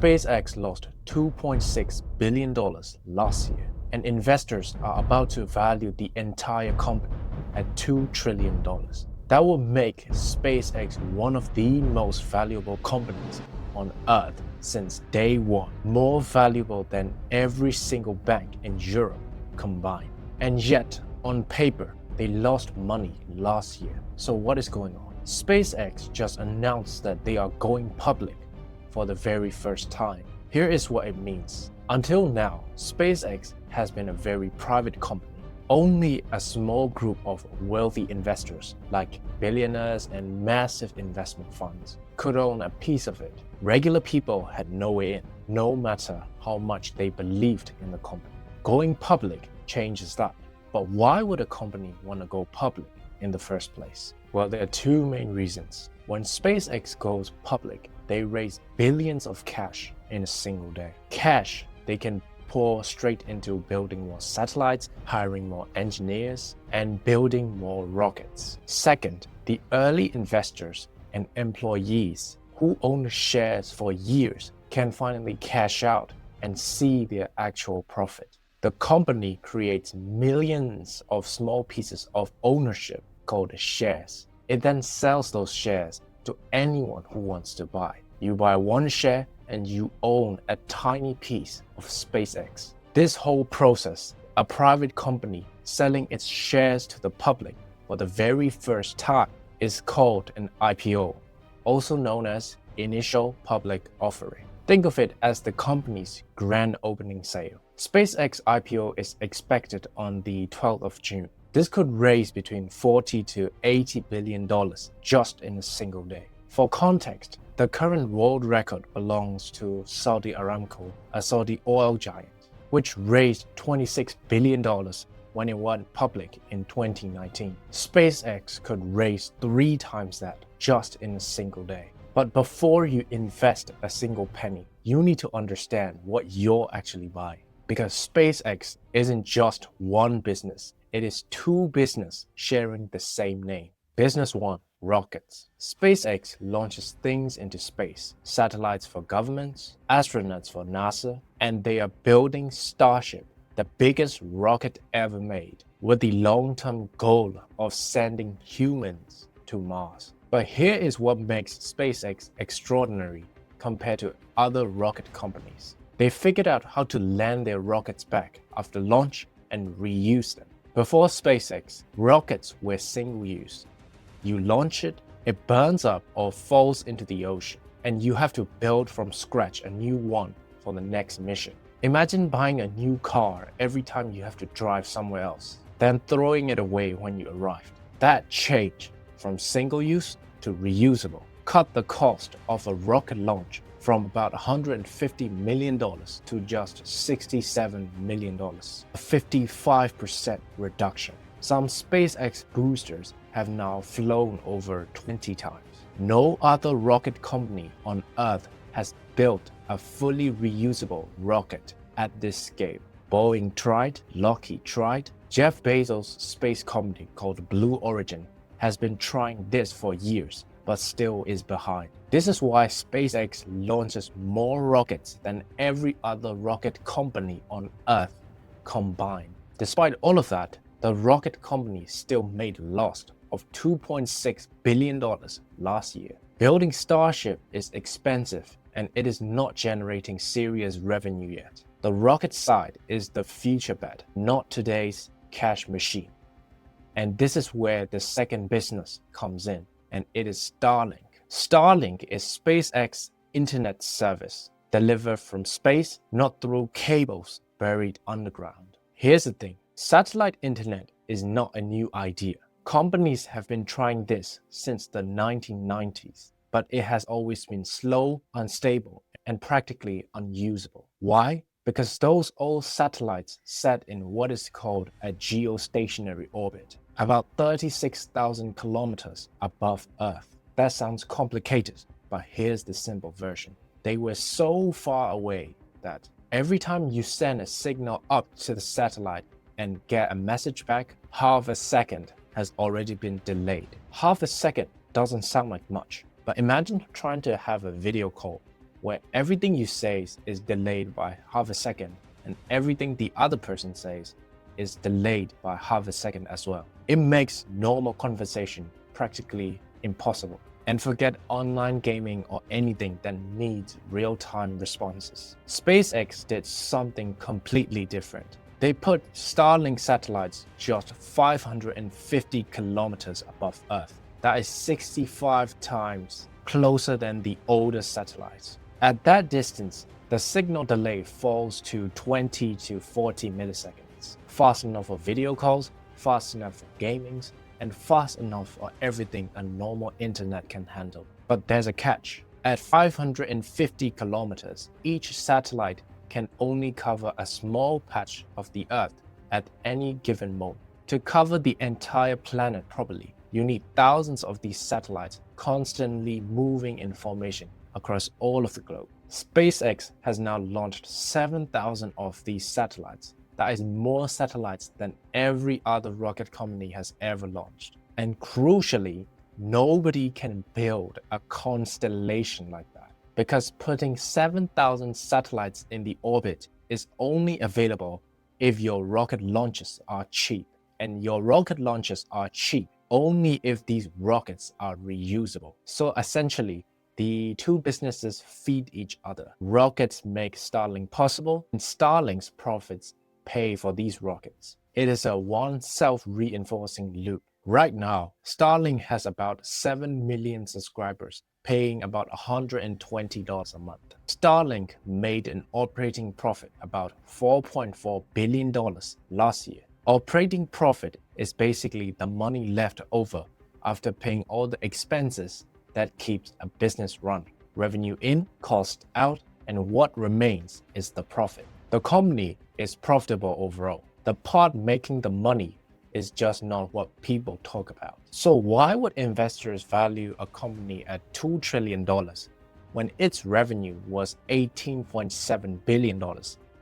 SpaceX lost $2.6 billion last year, and investors are about to value the entire company at $2 trillion. That will make SpaceX one of the most valuable companies on Earth since day one, more valuable than every single bank in Europe combined. And yet, on paper, they lost money last year. So what is going on? SpaceX just announced that they are going public for the very first time. Here is what it means. Until now, SpaceX has been a very private company. Only a small group of wealthy investors, like billionaires and massive investment funds, could own a piece of it. Regular people had no way in, no matter how much they believed in the company. Going public changes that. But why would a company want to go public in the first place? Well, there are two main reasons. When SpaceX goes public, they raise billions of cash in a single day. Cash they can pour straight into building more satellites, hiring more engineers, and building more rockets. Second, the early investors and employees who own shares for years can finally cash out and see their actual profit. The company creates millions of small pieces of ownership called shares. It then sells those shares to anyone who wants to buy. You buy one share and you own a tiny piece of SpaceX. This whole process, a private company selling its shares to the public for the very first time, is called an IPO, also known as Initial Public Offering. Think of it as the company's grand opening sale. SpaceX IPO is expected on the 12th of June. This could raise between $40 to $80 billion just in a single day. For context, the current world record belongs to Saudi Aramco, a Saudi oil giant, which raised $26 billion when it went public in 2019. SpaceX could raise 3 times that just in a single day. But before you invest a single penny, you need to understand what you're actually buying. Because SpaceX isn't just one business, it is 2 businesses sharing the same name. Business 1, rockets. SpaceX launches things into space, satellites for governments, astronauts for NASA, and they are building Starship, the biggest rocket ever made, with the long-term goal of sending humans to Mars. But here is what makes SpaceX extraordinary compared to other rocket companies. They figured out how to land their rockets back after launch and reuse them. Before SpaceX, rockets were single-use. You launch it, it burns up or falls into the ocean, and you have to build from scratch a new one for the next mission. Imagine buying a new car every time you have to drive somewhere else, then throwing it away when you arrived. That change from single-use to reusable cut the cost of a rocket launch from about $150 million to just $67 million, a 55% reduction. Some SpaceX boosters have now flown over 20 times. No other rocket company on Earth has built a fully reusable rocket at this scale. Boeing tried, Lockheed tried. Jeff Bezos' space company called Blue Origin has been trying this for years, but still is behind. This is why SpaceX launches more rockets than every other rocket company on Earth combined. Despite all of that, the rocket company still made a loss of $2.6 billion last year. Building Starship is expensive and it is not generating serious revenue yet. The rocket side is the future bet, not today's cash machine. And this is where the second business comes in, and it is Starlink. Starlink is SpaceX's internet service, delivered from space, not through cables buried underground. Here's the thing, satellite internet is not a new idea. Companies have been trying this since the 1990s, but it has always been slow, unstable, and practically unusable. Why? Because those old satellites sat in what is called a geostationary orbit, about 36,000 kilometers above Earth. That sounds complicated, but here's the simple version. They were so far away that every time you send a signal up to the satellite and get a message back, half a second has already been delayed. Half a second doesn't sound like much, but imagine trying to have a video call where everything you say is delayed by half a second and everything the other person says is delayed by half a second as well. It makes normal conversation practically impossible. And forget online gaming or anything that needs real-time responses. SpaceX did something completely different. They put Starlink satellites just 550 kilometers above Earth. That is 65 times closer than the oldest satellites. At that distance, the signal delay falls to 20 to 40 milliseconds. Fast enough for video calls, fast enough for gaming, and fast enough for everything a normal internet can handle. But there's a catch. At 550 kilometers, each satellite can only cover a small patch of the Earth at any given moment. To cover the entire planet properly, you need thousands of these satellites constantly moving in formation across all of the globe. SpaceX has now launched 7,000 of these satellites. That is more satellites than every other rocket company has ever launched. And crucially, nobody can build a constellation like that, because putting 7,000 satellites in the orbit is only available if your rocket launches are cheap. And your rocket launches are cheap only if these rockets are reusable. So essentially, the two businesses feed each other. Rockets make Starlink possible, and Starlink's profits pay for these rockets. It is a one self-reinforcing loop. Right now, Starlink has about 7 million subscribers, paying about $120 a month. Starlink made an operating profit about $4.4 billion last year. Operating profit is basically the money left over after paying all the expenses that keeps a business running. Revenue in, cost out, and what remains is the profit. The company is profitable overall. The part making the money is just not what people talk about. So why would investors value a company at $2 trillion when its revenue was $18.7 billion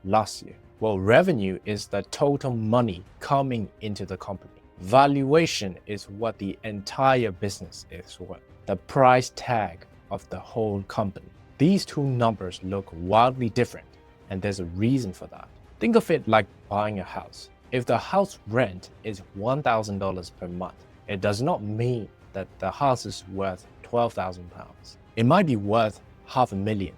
last year? Well, revenue is the total money coming into the company. Valuation is what the entire business is worth, the price tag of the whole company. These two numbers look wildly different, and there's a reason for that. Think of it like buying a house. If the house rent is $1,000 per month, it does not mean that the house is worth £12,000. It might be worth $500,000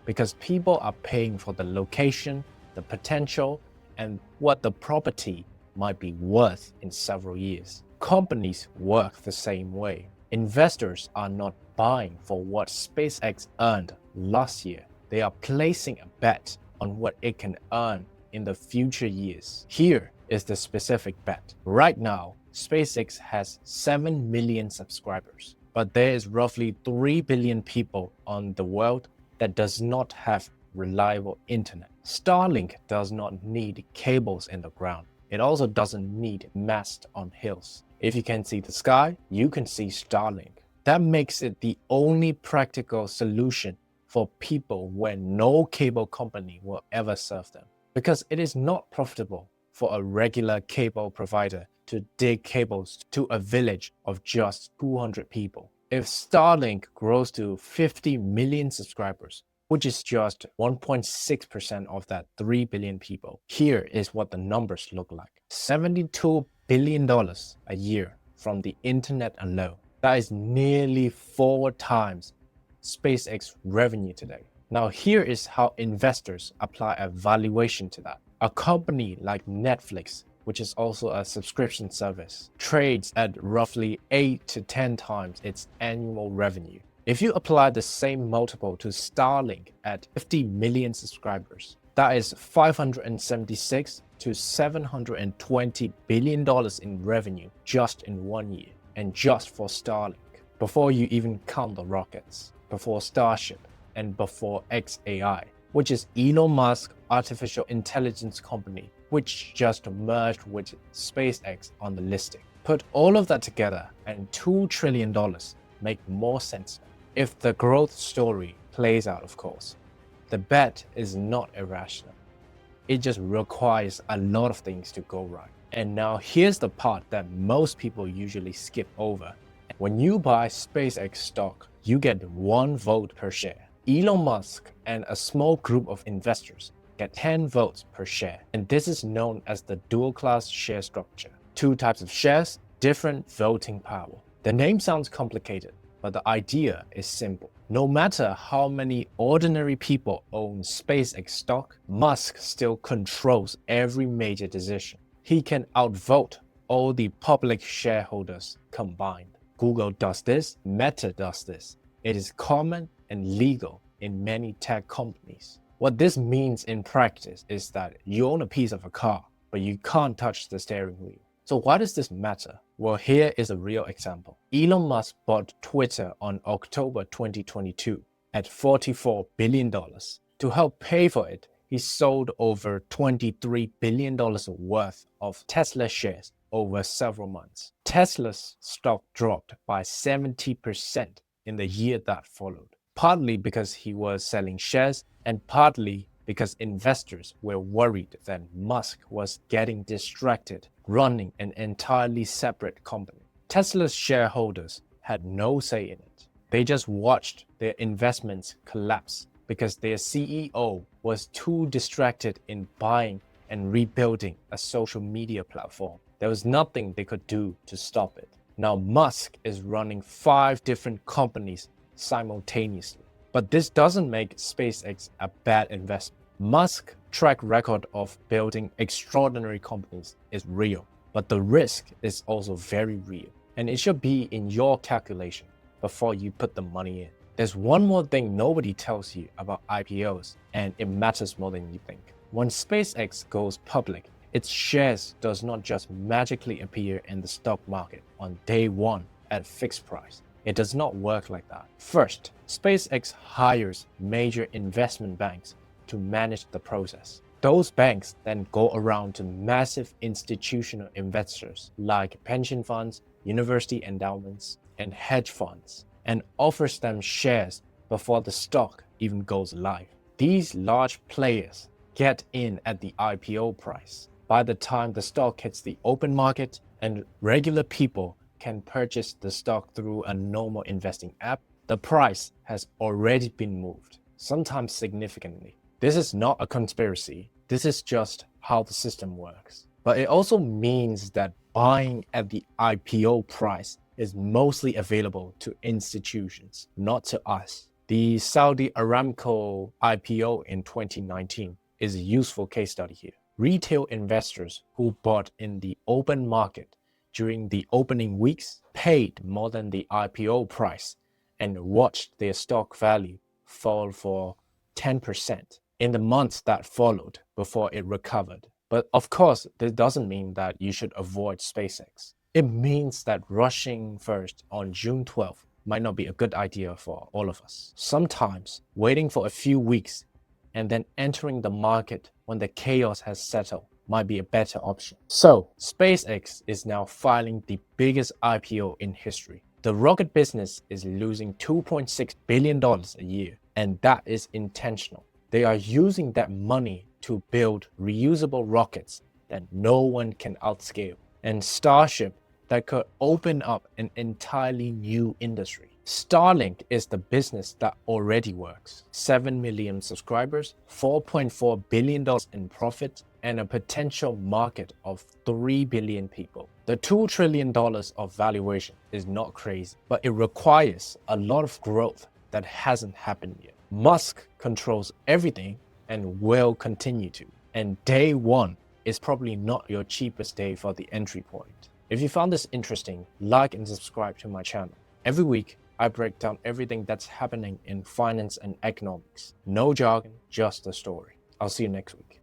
because people are paying for the location, the potential, and what the property might be worth in several years. Companies work the same way. Investors are not buying for what SpaceX earned last year. They are placing a bet on what it can earn in the future years. Here is the specific bet. Right now, SpaceX has 7 million subscribers, but there is roughly 3 billion people on the world that does not have reliable internet. Starlink does not need cables in the ground. It also doesn't need masts on hills. If you can see the sky, you can see Starlink. That makes it the only practical solution for people where no cable company will ever serve them, because it is not profitable for a regular cable provider to dig cables to a village of just 200 people. If Starlink grows to 50 million subscribers, which is just 1.6% of that 3 billion people, here is what the numbers look like. $72 billion a year from the internet alone. That is nearly 4 times SpaceX revenue today. Now here is how investors apply a valuation to that. A company like Netflix, which is also a subscription service, trades at roughly 8 to 10 times its annual revenue. If you apply the same multiple to Starlink at 50 million subscribers, that is $576 to $720 billion in revenue just in 1 year, and just for Starlink, before you even count the rockets, before Starship, and before XAI, which is Elon Musk's artificial intelligence company, which just merged with SpaceX on the listing. Put all of that together and $2 trillion make more sense now. If the growth story plays out, of course. The bet is not irrational. It just requires a lot of things to go right. And now here's the part that most people usually skip over. When you buy SpaceX stock, you get 1 vote per share. Elon Musk and a small group of investors get 10 votes per share, and this is known as the dual-class share structure. Two types of shares, different voting power. The name sounds complicated, but the idea is simple. No matter how many ordinary people own SpaceX stock, Musk still controls every major decision. He can outvote all the public shareholders combined. Google does this, Meta does this. It is common and legal in many tech companies. What this means in practice is that you own a piece of a car, but you can't touch the steering wheel. So why does this matter? Well, here is a real example. Elon Musk bought Twitter on October 2022 at $44 billion. To help pay for it, he sold over $23 billion worth of Tesla shares over several months. Tesla's stock dropped by 70% in the year that followed, partly because he was selling shares and partly because investors were worried that Musk was getting distracted running an entirely separate company. Tesla's shareholders had no say in it. They just watched their investments collapse because their CEO was too distracted in buying and rebuilding a social media platform. There was nothing they could do to stop it. Now Musk is running 5 different companies simultaneously. But this doesn't make SpaceX a bad investment. Musk's track record of building extraordinary companies is real, but the risk is also very real. And it should be in your calculation before you put the money in. There's one more thing nobody tells you about IPOs, and it matters more than you think. When SpaceX goes public, its shares does not just magically appear in the stock market on day one at fixed price. It does not work like that. First, SpaceX hires major investment banks to manage the process. Those banks then go around to massive institutional investors like pension funds, university endowments, and hedge funds, and offers them shares before the stock even goes live. These large players get in at the IPO price. By the time the stock hits the open market and regular people can purchase the stock through a normal investing app, the price has already been moved, sometimes significantly. This is not a conspiracy. This is just how the system works. But it also means that buying at the IPO price is mostly available to institutions, not to us. The Saudi Aramco IPO in 2019 is a useful case study here. Retail investors who bought in the open market during the opening weeks paid more than the IPO price and watched their stock value fall for 10% in the months that followed before it recovered. But of course, this doesn't mean that you should avoid SpaceX. It means that rushing first on June 12th might not be a good idea for all of us. Sometimes waiting for a few weeks and then entering the market when the chaos has settled might be a better option. So, SpaceX is now filing the biggest IPO in history. The rocket business is losing $2.6 billion a year, and that is intentional. They are using that money to build reusable rockets that no one can outscale, and Starship that could open up an entirely new industry. Starlink is the business that already works. 7 million subscribers, $4.4 billion in profit, and a potential market of 3 billion people. The $2 trillion of valuation is not crazy, but it requires a lot of growth that hasn't happened yet. Musk controls everything and will continue to. And day one is probably not your cheapest day for the entry point. If you found this interesting, like and subscribe to my channel. Every week, I break down everything that's happening in finance and economics. No jargon, just a story. I'll see you next week.